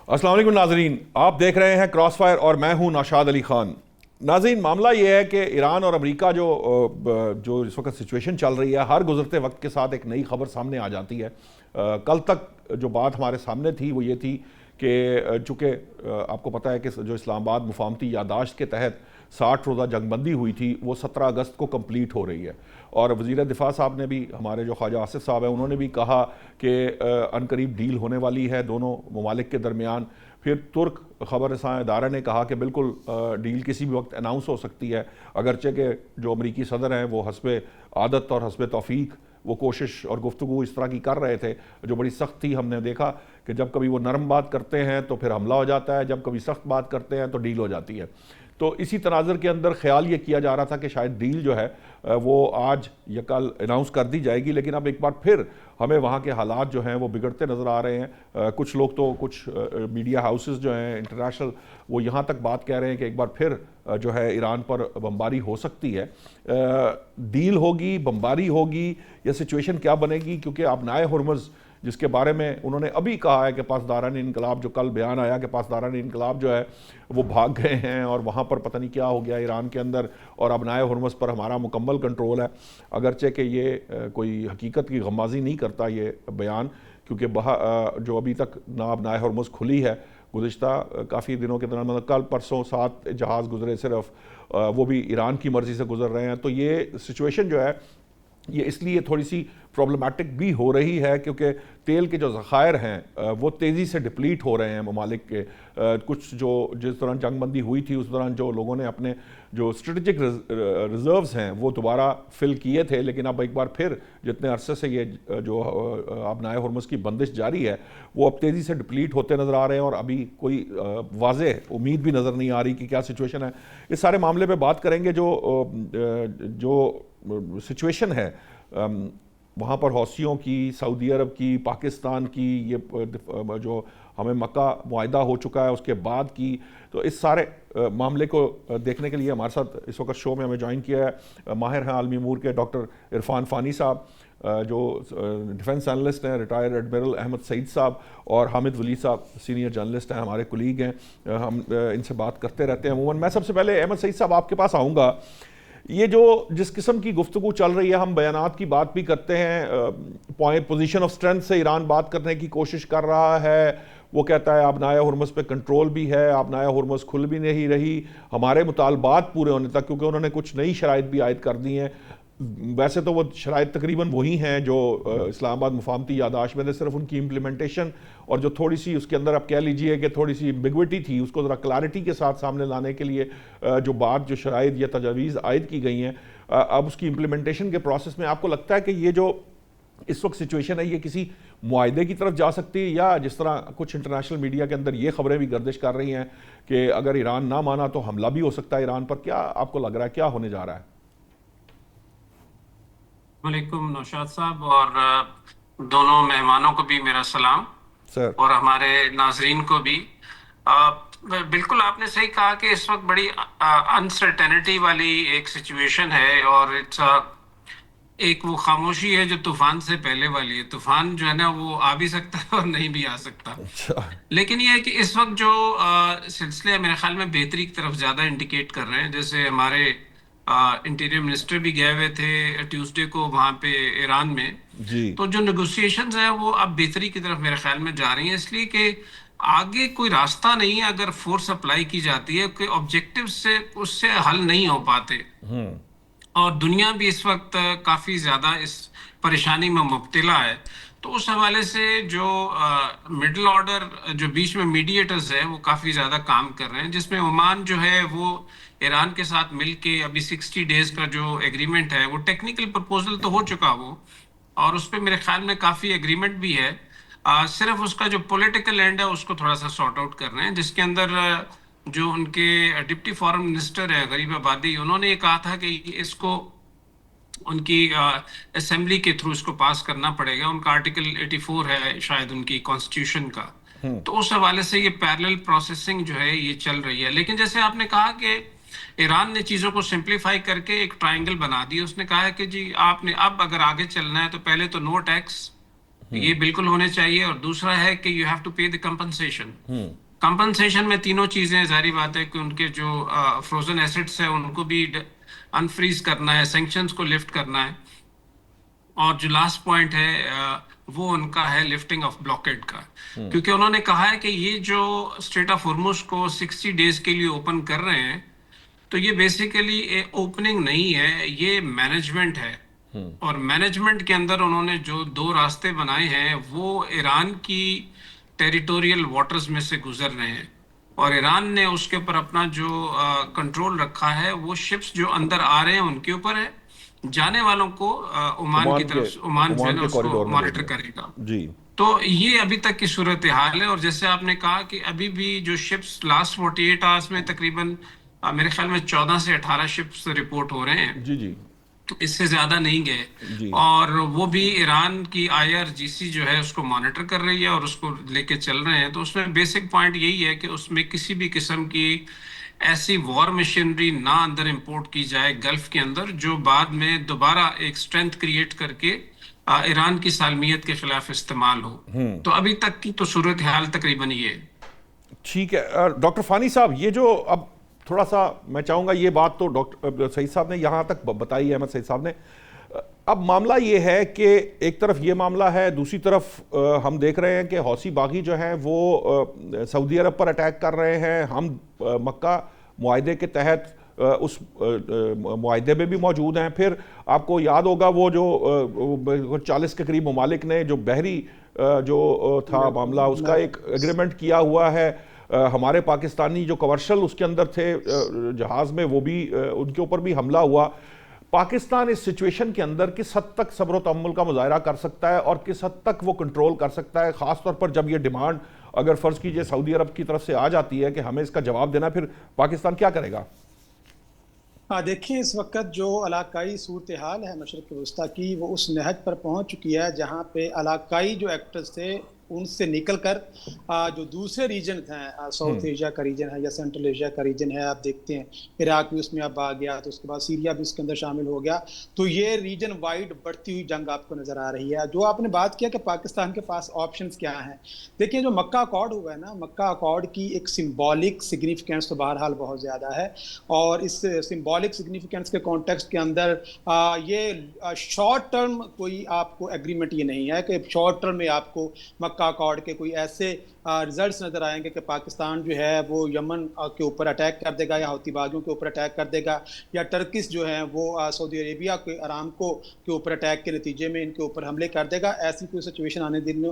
السلام علیکم ناظرین، آپ دیکھ رہے ہیں کراس فائر اور میں ہوں نوشاد علی خان۔ ناظرین، معاملہ یہ ہے کہ ایران اور امریکہ جو اس وقت سچویشن چل رہی ہے، ہر گزرتے وقت کے ساتھ ایک نئی خبر سامنے آ جاتی ہے۔ کل تک جو بات ہمارے سامنے تھی وہ یہ تھی کہ چونکہ آپ کو پتہ ہے کہ جو اسلام آباد مفاہمتی یادداشت کے تحت 60 روزہ جنگ بندی ہوئی تھی وہ 17 اگست کو کمپلیٹ ہو رہی ہے، اور وزیر دفاع صاحب نے بھی، ہمارے جو خواجہ آصف صاحب ہیں، انہوں نے بھی کہا کہ عنقریب ڈیل ہونے والی ہے دونوں ممالک کے درمیان۔ پھر ترک خبر رساں ادارہ نے کہا کہ بالکل ڈیل کسی بھی وقت اناؤنس ہو سکتی ہے، اگرچہ کہ جو امریکی صدر ہیں وہ حسب عادت اور حسب توفیق وہ کوشش اور گفتگو اس طرح کی کر رہے تھے جو بڑی سخت تھی۔ ہم نے دیکھا کہ جب کبھی وہ نرم بات کرتے ہیں تو پھر حملہ ہو جاتا ہے، جب کبھی سخت بات کرتے ہیں تو ڈیل ہو جاتی ہے۔ تو اسی تناظر کے اندر خیال یہ کیا جا رہا تھا کہ شاید ڈیل جو ہے وہ آج یا کل اناؤنس کر دی جائے گی، لیکن اب ایک بار پھر ہمیں وہاں کے حالات جو ہیں وہ بگڑتے نظر آ رہے ہیں۔ کچھ لوگ تو کچھ میڈیا ہاؤسز جو ہیں انٹرنیشنل وہ یہاں تک بات کہہ رہے ہیں کہ ایک بار پھر جو ہے ایران پر بمباری ہو سکتی ہے۔ ڈیل ہوگی، بمباری ہوگی، یا سچویشن کیا بنے گی؟ کیونکہ آبنائے ہرمز جس کے بارے میں انہوں نے ابھی کہا ہے کہ پاسداران انقلاب، جو کل بیان آیا کہ پاسداران انقلاب جو ہے وہ بھاگ گئے ہیں اور وہاں پر پتہ نہیں کیا ہو گیا ایران کے اندر، اور آبنائے ہرمز پر ہمارا مکمل کنٹرول ہے۔ اگرچہ کہ یہ کوئی حقیقت کی غمازی نہیں کرتا یہ بیان، کیونکہ جو ابھی تک نہ آبنائے ہرمز کھلی ہے، گزشتہ کافی دنوں کے دوران، مطلب کل پرسوں 7 جہاز گزرے صرف، وہ بھی ایران کی مرضی سے گزر رہے ہیں۔ تو یہ سچویشن جو ہے یہ اس لیے تھوڑی سی پرابلمٹک بھی ہو رہی ہے کیونکہ تیل کے جو ذخائر ہیں وہ تیزی سے ڈپلیٹ ہو رہے ہیں ممالک کے۔ کچھ جو جس دوران جنگ بندی ہوئی تھی اس دوران جو لوگوں نے اپنے جو اسٹریٹجک ریزروز ہیں وہ دوبارہ فل کیے تھے، لیکن اب ایک بار پھر جتنے عرصے سے یہ جو آبنائے ہرمز کی بندش جاری ہے وہ اب تیزی سے ڈپلیٹ ہوتے نظر آ رہے ہیں، اور ابھی کوئی واضح امید بھی نظر نہیں آ رہی کہ کیا سچویشن ہے۔ اس سارے معاملے پہ بات کریں گے۔ جو سچویشن ہے وہاں پر حوثیوں کی، سعودی عرب کی، پاکستان کی، یہ جو ہمیں مکہ معاہدہ ہو چکا ہے اس کے بعد کی، تو اس سارے معاملے کو دیکھنے کے لیے ہمارے ساتھ اس وقت شو میں ہمیں جوائن کیا ہے ماہر ہیں عالمی امور کے ڈاکٹر عرفان فانی صاحب، جو ڈیفنس انالسٹ ہیں، ریٹائرڈ ایڈمرل احمد سعید صاحب، اور حامد ولی صاحب سینئر جرنلسٹ ہیں، ہمارے کولیگ ہیں، ہم ان سے بات کرتے رہتے ہیں عموماً۔ میں سب سے پہلے احمد سعید صاحب آپ کے پاس آؤں گا۔ یہ جو جس قسم کی گفتگو چل رہی ہے، ہم بیانات کی بات بھی کرتے ہیں، پوزیشن آف اسٹرینتھ سے ایران بات کرنے کی کوشش کر رہا ہے، وہ کہتا ہے آبنائے ہرمز پہ کنٹرول بھی ہے، آبنائے ہرمز کھل بھی نہیں رہی ہمارے مطالبات پورے ہونے تک، کیونکہ انہوں نے کچھ نئی شرائط بھی عائد کر دی ہیں۔ ویسے تو وہ شرائط تقریباً وہی ہیں جو اسلام آباد مفاہمتی یادداشت میں تھے، صرف ان کی امپلیمنٹیشن اور جو تھوڑی سی اس کے اندر آپ کہہ لیجئے کہ تھوڑی سی ایمبیگوٹی تھی، اس کو ذرا کلیئرٹی کے ساتھ سامنے لانے کے لیے جو بات، جو شرائط یا تجاویز عائد کی گئی ہیں، اب اس کی امپلیمنٹیشن کے پروسیس میں آپ کو لگتا ہے کہ یہ جو اس وقت سچویشن ہے یہ کسی معاہدے کی طرف جا سکتی ہے، یا جس طرح کچھ انٹرنیشنل میڈیا کے اندر یہ خبریں بھی گردش کر رہی ہیں کہ اگر ایران نہ مانا تو حملہ بھی ہو سکتا ہے ایران پر؟ کیا آپ کو لگ رہا ہے کیا ہونے جا رہا ہے؟ وعلیکم نوشاد صاحب، اور دونوں مہمانوں کو بھی میرا سلام، سر اور ہمارے ناظرین کو بھی۔ بالکل آپ نے صحیح کہا کہ اس وقت بڑی انسرٹینٹی والی ایک سچویشن ہے، اور ایک وہ خاموشی ہے جو طوفان سے پہلے والی ہے۔ طوفان جو ہے نا وہ آ بھی سکتا ہے اور نہیں بھی آ سکتا، اچھا، لیکن یہ ہے کہ اس وقت جو سلسلے میرے خیال میں بہتری کی طرف زیادہ انڈیکیٹ کر رہے ہیں۔ جیسے ہمارے انٹیریئر منسٹر بھی گئے ہوئے تھے ٹیوزڈے کو وہاں پہ ایران میں، جی تو جو نیگوسیشنز ہیں وہ اب بہتری کی طرف میرے خیال میں جا رہی ہیں، اس لیے کہ آگے کوئی راستہ نہیں ہے اگر فورس اپلائی کی جاتی ہے کہ آبجیکٹیو سے اس سے حل نہیں ہو پاتے، اور دنیا بھی اس وقت کافی زیادہ اس پریشانی میں مبتلا ہے۔ تو اس حوالے سے جو مڈل آرڈر جو بیچ میں میڈیٹرز ہیں وہ کافی زیادہ کام کر رہے ہیں، جس میں عمان جو ہے وہ ایران کے ساتھ مل کے ابھی 60 ڈیز کا جو ایگریمنٹ ہے وہ ٹیکنیکل پرپوزل تو ہو چکا وہ، اور اس پہ میرے خیال میں کافی ایگریمنٹ بھی ہے، صرف اس کا جو پولیٹیکل اینڈ ہے اس کو تھوڑا سا سارٹ آؤٹ کر رہے ہیں، جس کے اندر جو ان کے ڈپٹی فارن منسٹر ہے غریب آبادی، انہوں نے یہ کہا تھا کہ اس کو ان کی اسمبلی کے تھرو اس کو پاس کرنا پڑے گا، ان کا آرٹیکل 84 ہے شاید ان کی کانسٹیٹیوشن کا، تو اس حوالے سے یہ پیرلل پروسیسنگ جو ہے یہ چل رہی ہے۔ لیکن جیسے آپ نے کہا کہ ایران نے چیزوں کو سمپلیفائی کر کے ایک ٹرائنگل بنا دی، اس نے کہا ہے کہ جی آپ نے اب اگر آگے چلنا ہے تو پہلے تو نو ٹیکس، یہ بالکل ہونے چاہیے. اور دوسرا ہے کہ you have to pay the compensation. Compensation میں تینوں چیزیں ظاہری بات ہے کہ ان کے جو فروزن ایسٹس ہیں ان کو بھی انفریز کرنا ہے, سینکشنز کو لفٹ کرنا ہے, اور جو لاسٹ پوائنٹ ہے وہ ان کا ہے لفٹنگ آف بلاکیڈ کا, کیونکہ انہوں نے کہا ہے کہ یہ جو اسٹریٹ آف ہرمز کو 60 ڈیز کے لیے اوپن کر رہے ہیں تو یہ بیسیکلی اوپننگ نہیں ہے, یہ مینجمنٹ ہے. اور مینجمنٹ کے اندر انہوں نے جو 2 راستے بنائے ہیں وہ ایران کی ٹیریٹوریل واٹرز میں سے گزر رہے ہیں, اور ایران نے اس کے اوپر اپنا جو کنٹرول رکھا ہے وہ شپس جو اندر آ رہے ہیں ان کے اوپر ہے, جانے والوں کو عمان کی طرف عمان جو ہے نا اس کو مانیٹر کرے گا. جی تو یہ ابھی تک کی صورتحال ہے. اور جیسے آپ نے کہا کہ ابھی بھی جو شپس لاسٹ 48 آورس میں تقریباً میرے خیال میں 14 سے 18 شپس رپورٹ ہو رہے ہیں, جی جی اس سے زیادہ نہیں گئے, جی اور وہ بھی ایران کی IRGC جو ہے اس کو مانیٹر کر رہی ہے اور اس کو لے کے چل رہے ہیں. تو اس میں بیسک پوائنٹ یہی ہے کہ اس میں کسی بھی قسم کی ایسی وار مشینری نہ اندر امپورٹ کی جائے گلف کے اندر جو بعد میں دوبارہ ایک سٹرینتھ کریٹ کر کے ایران کی سالمیت کے خلاف استعمال ہو. تو ابھی تک کی تو صورتحال تقریباً یہ ہے. ٹھیک ہے. ڈاکٹر فانی صاحب, یہ جو اب تھوڑا سا میں چاہوں گا, یہ بات تو ڈاکٹر سعید صاحب نے یہاں تک بتائی, احمد سعید صاحب نے, اب معاملہ یہ ہے کہ ایک طرف یہ معاملہ ہے, دوسری طرف ہم دیکھ رہے ہیں کہ حوثی باغی جو ہیں وہ سعودی عرب پر اٹیک کر رہے ہیں. ہم مکہ معاہدے کے تحت اس معاہدے میں بھی موجود ہیں. پھر آپ کو یاد ہوگا وہ جو 40 کے قریب ممالک نے جو بحری جو تھا معاملہ اس کا ایک ایگریمنٹ کیا ہوا ہے. ہمارے پاکستانی جو کمرشل اس کے اندر تھے جہاز میں, وہ بھی ان کے اوپر بھی حملہ ہوا. پاکستان اس سچویشن کے اندر کس حد تک صبر و تحمل کا مظاہرہ کر سکتا ہے اور کس حد تک وہ کنٹرول کر سکتا ہے, خاص طور پر جب یہ ڈیمانڈ اگر فرض کیجئے سعودی عرب کی طرف سے آ جاتی ہے کہ ہمیں اس کا جواب دینا, پھر پاکستان کیا کرے گا؟ دیکھیں اس وقت جو علاقائی صورتحال ہے مشرق وسطیٰ کی, وہ اس نہج پر پہنچ چکی ہے جہاں پہ علاقائی جو ایکٹرز تھے ان سے نکل کر جو دوسرے ریجنز ہیں, ساؤتھ ایشیا کا ریجن ہے یا سینٹرل ایشیا کا ریجن ہے, آپ دیکھتے ہیں عراق بھی اس میں اب آ گیا, تو اس کے بعد سیریا بھی اس کے اندر شامل ہو گیا. تو یہ ریجن وائڈ بڑھتی ہوئی جنگ آپ کو نظر آ رہی ہے. جو آپ نے بات کیا کہ پاکستان کے پاس آپشنز کیا ہیں, دیکھیں جو مکہ اکارڈ ہوا ہے نا, مکہ اکارڈ کی ایک سمبولک سگنیفیکینس تو بہرحال بہت زیادہ ہے, اور اس سمبولک سگنیفیکینس کے کانٹیکسٹ کے اندر یہ شارٹ ٹرم کوئی آپ کو ایگریمنٹ یہ نہیں ہے کہ شارٹ ٹرم میں آپ کو مکہ اکارڈ کے کوئی ایسے ریزلٹس نظر آئیں گے کہ پاکستان جو ہے وہ یمن کے اوپر اٹیک کر دے گا یا حوثی باغیوں کے اوپر اٹیک کر دے گا, یا ٹرکش جو ہیں وہ سعودی عربیہ کے ارامکو کے اوپر اٹیک کے نتیجے میں ان کے اوپر حملے کر دے گا. ایسی کوئی سچویشن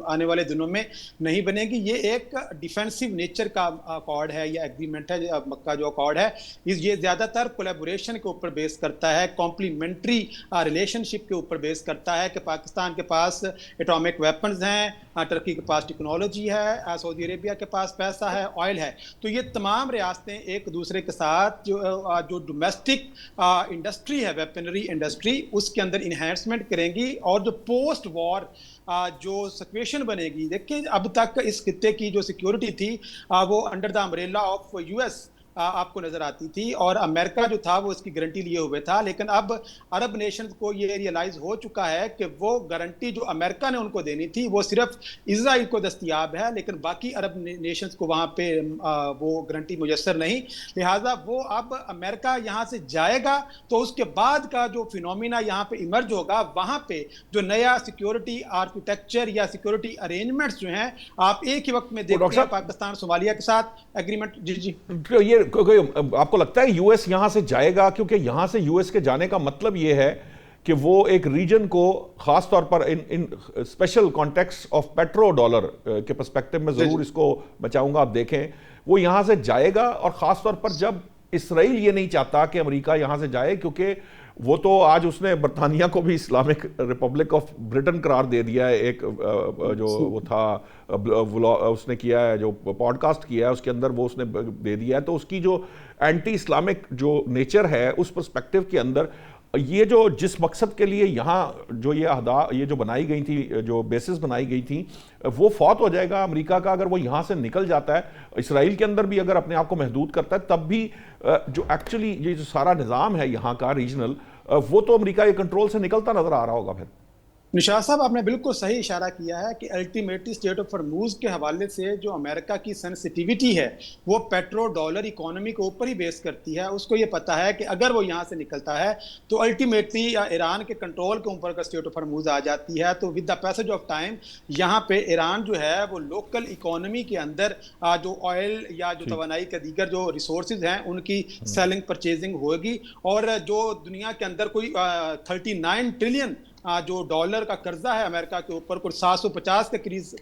آنے والے دنوں میں نہیں بنے گی. یہ ایک ڈیفینسو نیچر کا اکارڈ ہے یا ایگریمنٹ ہے. مکہ جو اکارڈ ہے یہ زیادہ تر کولیبوریشن کے اوپر بیس کرتا ہے, کمپلیمنٹری ریلیشن شپ کے اوپر بیس کرتا ہے کہ پاکستان کے پاس ایٹامک ویپنز ہیں, ٹرکی کے پاس ٹیکنالوجی ہے, سعودی عربیہ کے پاس پیسہ ہے, آئل ہے. تو یہ تمام ریاستیں ایک دوسرے کے ساتھ جو ڈومیسٹک انڈسٹری ہے, ویپنری انڈسٹری, اس کے اندر انہینسمنٹ کریں گی. اور جو پوسٹ وار جو سچویشن بنے گی, دیکھیں اب تک اس خطے کی جو سیکیورٹی تھی وہ under the umbrella of US آپ کو نظر آتی تھی, اور امریکہ جو تھا وہ اس کی گارنٹی لیے ہوئے تھا. لیکن اب عرب نیشنز کو یہ ریئلائز ہو چکا ہے کہ وہ گارنٹی جو امریکہ نے ان کو دینی تھی وہ صرف اسرائیل کو دستیاب ہے, لیکن باقی عرب نیشنز کو وہاں پہ وہ گارنٹی میسر نہیں. لہٰذا وہ اب امریکہ یہاں سے جائے گا تو اس کے بعد کا جو فینومینا یہاں پہ ایمرج ہوگا, وہاں پہ جو نیا سیکیورٹی آرکیٹیکچر یا سیکیورٹی ارینجمنٹس جو ہیں آپ ایک ہی وقت میں دیکھتے ہیں پاکستان صومالیہ کے ساتھ ایگریمنٹ. جی یہ آپ کو لگتا ہے US یہاں سے جائے گا؟ کیونکہ یہاں سے US کے جانے کا مطلب یہ ہے کہ وہ ایک ریجن کو خاص طور پر in special context of petrodollar کے پرسپیکٹو میں ضرور اس کو میں چاہوں گا آپ دیکھیں, وہ یہاں سے جائے گا. اور خاص طور پر جب اسرائیل یہ نہیں چاہتا کہ امریکہ یہاں سے جائے, کیونکہ وہ تو آج اس نے برطانیہ کو بھی اسلامک ریپبلک آف برٹن قرار دے دیا ہے. ایک جو وہ تھا اس نے کیا ہے, جو پوڈ کاسٹ کیا ہے اس کے اندر وہ اس نے دے دیا ہے. تو اس کی جو اینٹی اسلامک جو نیچر ہے اس پرسپیکٹو کے اندر یہ جو جس مقصد کے لیے یہاں جو یہ جو بنائی گئی تھی, جو بیسز بنائی گئی تھی, وہ فوت ہو جائے گا امریکہ کا اگر وہ یہاں سے نکل جاتا ہے. اسرائیل کے اندر بھی اگر اپنے آپ کو محدود کرتا ہے تب بھی جو ایکچولی یہ جو سارا نظام ہے یہاں کا ریجنل, وہ تو امریکہ کے کنٹرول سے نکلتا نظر آ رہا ہوگا. پھر نشاد صاحب آپ نے بالکل صحیح اشارہ کیا ہے کہ الٹیمیٹلی اسٹیٹ آف ہرموز کے حوالے سے جو امریکہ کی سینسٹیوٹی ہے وہ پیٹرو ڈالر اکانومی کے اوپر ہی بیس کرتی ہے. اس کو یہ پتہ ہے کہ اگر وہ یہاں سے نکلتا ہے تو الٹیمیٹلی ایران کے کنٹرول کے اوپر کا اسٹیٹ آف ہرموز آ جاتی ہے. تو with the passage of time یہاں پہ ایران جو ہے وہ لوکل اکانومی کے اندر جو آئل یا جو توانائی کے دیگر جو ریسورسز ہیں ان کی سیلنگ پرچیزنگ ہوگی, اور جو دنیا کے اندر کوئی 39 ٹریلین جو ڈالر کا قرضہ ہے امریکہ کے اوپر, کچھ 750 کے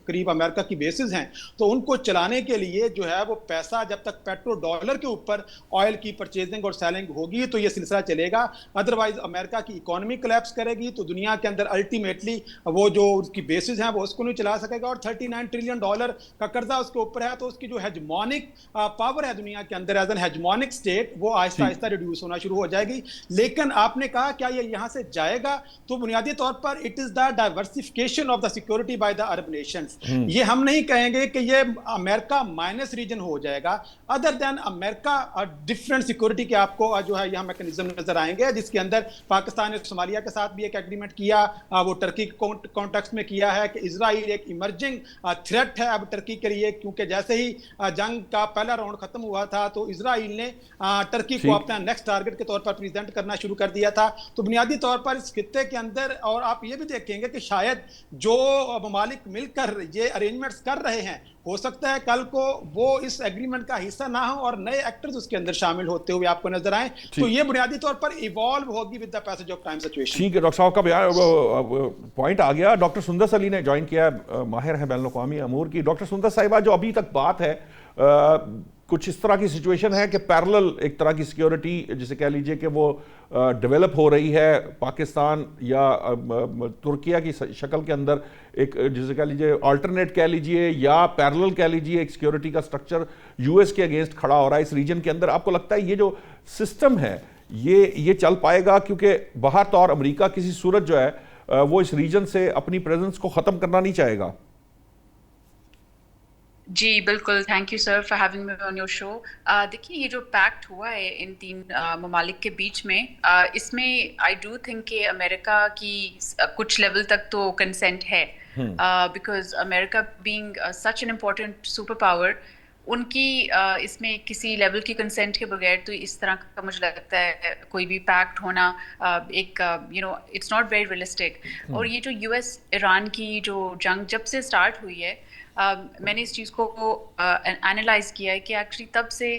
قریب امریکہ کی بیسز ہیں, تو ان کو چلانے کے لیے جو ہے وہ پیسہ جب تک پیٹرو ڈالر کے اوپر آئل کی پرچیزنگ اور سیلنگ ہوگی تو یہ سلسلہ چلے گا. ادروائز امریکہ کی اکانومی کلیپس کرے گی تو دنیا کے اندر الٹیمیٹلی وہ جو اس کی بیسز ہیں وہ اس کو نہیں چلا سکے گا, اور 39 ٹریلین ڈالر کا قرضہ اس کے اوپر ہے, تو اس کی جو ہیجمونک پاور ہے دنیا کے اندر ایز این ہیجمونک اسٹیٹ وہ آہستہ آہستہ ریڈیوس ہونا شروع ہو جائے گی. لیکن آپ نے کہا کیا یہ یہاں سے جائے گا, تو بنیادی طور پر it is the diversification of the security by the Arab nations. یہ ہم نہیں کہیں گے کہ یہ امریکہ مائنس ریجن ہو جائے گا, ادر دین امریکہ ڈفرینٹ سیکورٹی کے آپ کو جو ہے یہاں میکنزم نظر آئیں گے, جس کے اندر پاکستان نے صومالیہ کے ساتھ بھی ایک ایگریمنٹ کیا, وہ ٹرکی کے کانٹیکسٹ میں کیا ہے کہ اسرائیل ایک ایمرجنگ تھریٹ ہے اب ٹرکی کے لیے, کیونکہ جیسے ہی جنگ کا پہلا راؤنڈ ختم ہوا تھا تو اسرائیل نے ٹرکی کو اپنا نیکسٹ ٹارگٹ کے طور پر پریزنٹ کرنا شروع کر دیا تھا. تو بنیادی طور پر اس خطے کے اندر, اور آپ یہ بھی دیکھیں گے کہ شاید جو ممالک مل کر یہ ارینجمنٹس کر رہے ہیں, ہو سکتا ہے کل کو وہ اس ایگریمنٹ کا حصہ نہ ہو اور نئے ایکٹرز اس کے اندر شامل ہوتے ہوئے آپ کو نظر آئیں. تو یہ بنیادی طور پر ایوالو ہوگی with the passage of time situation. ٹھیک ہے, ڈاکٹر صاحب کا پوائنٹ آ گیا. ڈاکٹر سندس علی نے جوائن کیا, ماہر ہیں بین الاقوامی امور کی. ڈاکٹر سندس صاحبہ, جو ابھی تک بات ہے کچھ اس طرح کی سچویشن ہے کہ پیرلل ایک طرح کی سیکیورٹی جسے کہہ لیجئے کہ وہ ڈیولپ ہو رہی ہے پاکستان یا ترکیہ کی شکل کے اندر, ایک جسے کہہ لیجئے آلٹرنیٹ کہہ لیجئے یا پیرلل کہہ لیجئے, ایک سیکیورٹی کا سٹرکچر یو ایس کے اگینسٹ کھڑا ہو رہا ہے اس ریجن کے اندر. آپ کو لگتا ہے یہ جو سسٹم ہے یہ چل پائے گا, کیونکہ باہر طور امریکہ کسی صورت جو ہے وہ اس ریجن سے اپنی پریزنس کو ختم کرنا نہیں چاہے گا؟ جی بالکل, thank you sir for having me on your show. دیکھیے یہ جو پیکٹ ہوا ہے ان تین ممالک کے بیچ میں, اس میں آئی ڈو تھنک کہ امریکہ کی کچھ لیول تک تو کنسینٹ ہے, because America being such an important super power, ان کی اس میں کسی لیول کی کنسینٹ کے بغیر تو اس طرح کا مجھے لگتا ہے کوئی بھی پیکٹ ہونا ایک اٹس ناٹ ویری ریئلسٹک. اور یہ جو یو ایس ایران کی جو جنگ جب سے اسٹارٹ ہوئی ہے, میں نے اس چیز کو اینالائز کیا ہے کہ ایکچولی تب سے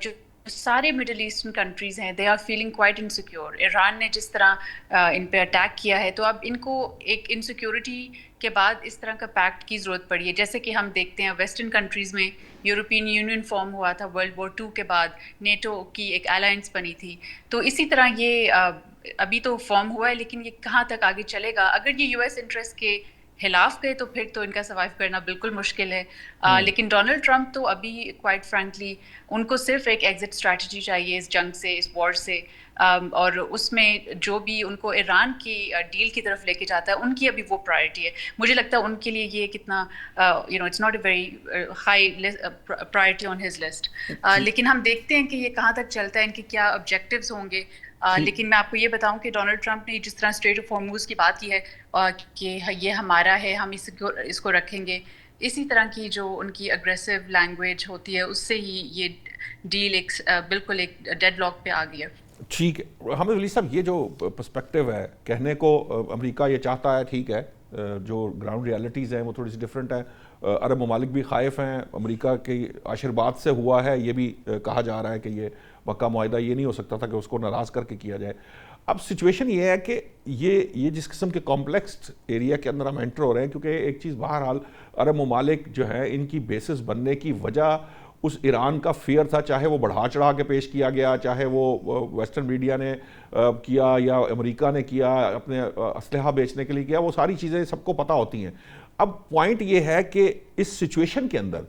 جو سارے مڈل ایسٹرن کنٹریز ہیں they are feeling quite insecure. Iran نے جس طرح ان پہ اٹیک کیا ہے تو اب ان کو ایک انسیکیورٹی کے بعد اس طرح کا پیکٹ کی ضرورت پڑی ہے. جیسے کہ ہم دیکھتے ہیں ویسٹرن کنٹریز میں یورپین یونین فارم ہوا تھا ورلڈ وار 2 کے بعد, نیٹو کی ایک الائنس بنی تھی, تو اسی طرح یہ ابھی تو فارم ہوا ہے, لیکن یہ کہاں تک آگے چلے گا. اگر یہ یو ایس انٹرسٹ کے خلاف گئے تو پھر تو ان کا سروائیو کرنا بالکل مشکل ہے. لیکن ڈونلڈ ٹرمپ تو ابھی کوائٹ فرینکلی ان کو صرف ایک ایگزٹ اسٹریٹجی چاہیے اس جنگ سے, اس وار سے, اور اس میں جو بھی ان کو ایران کی ڈیل کی طرف لے کے جاتا ہے ان کی ابھی وہ پرائرٹی ہے. مجھے لگتا ہے ان کے لیے یہ کتنا it's not a very high priority on his list. لیکن ہم دیکھتے ہیں کہ یہ کہاں تک چلتا ہے, ان کے کیا آبجیکٹیوز ہوں گے. لیکن میں آپ کو یہ بتاؤں کہ ڈونلڈ ٹرمپ نے جس طرح اسٹریٹ آف ہارموز کی بات کی ہے کہ یہ ہمارا ہے, ہم اس کو رکھیں گے, اسی طرح کی جو ان کی اگریسو لینگویج ہوتی ہے اس سے ہی یہ ڈیل ایک بالکل ایک ڈیڈ لاک پہ آ گئی ہے. ٹھیک ہے حامد ولی صاحب, یہ جو پرسپیکٹیو ہے کہنے کو امریکہ یہ چاہتا ہے, ٹھیک ہے, جو گراؤنڈ ریالٹیز ہیں وہ تھوڑی سی ڈفرینٹ ہیں. عرب ممالک بھی خائف ہیں, امریکہ کی آشرواد سے ہوا ہے, یہ بھی کہا جا رہا ہے کہ یہ مکہ معاہدہ یہ نہیں ہو سکتا تھا کہ اس کو ناراض کر کے کیا جائے. اب سچویشن یہ ہے کہ یہ جس قسم کے کمپلیکس ایریا کے اندر ہم انٹر ہو رہے ہیں, کیونکہ ایک چیز بہرحال عرب ممالک جو ہیں ان کی بیسس بننے کی وجہ اس ایران کا فیئر تھا, چاہے وہ بڑھا چڑھا کے پیش کیا گیا, چاہے وہ ویسٹرن میڈیا نے کیا یا امریکہ نے کیا, اپنے اسلحہ بیچنے کے لیے کیا, وہ ساری چیزیں سب کو پتہ ہوتی ہیں. اب پوائنٹ یہ ہے کہ اس سچویشن کے اندر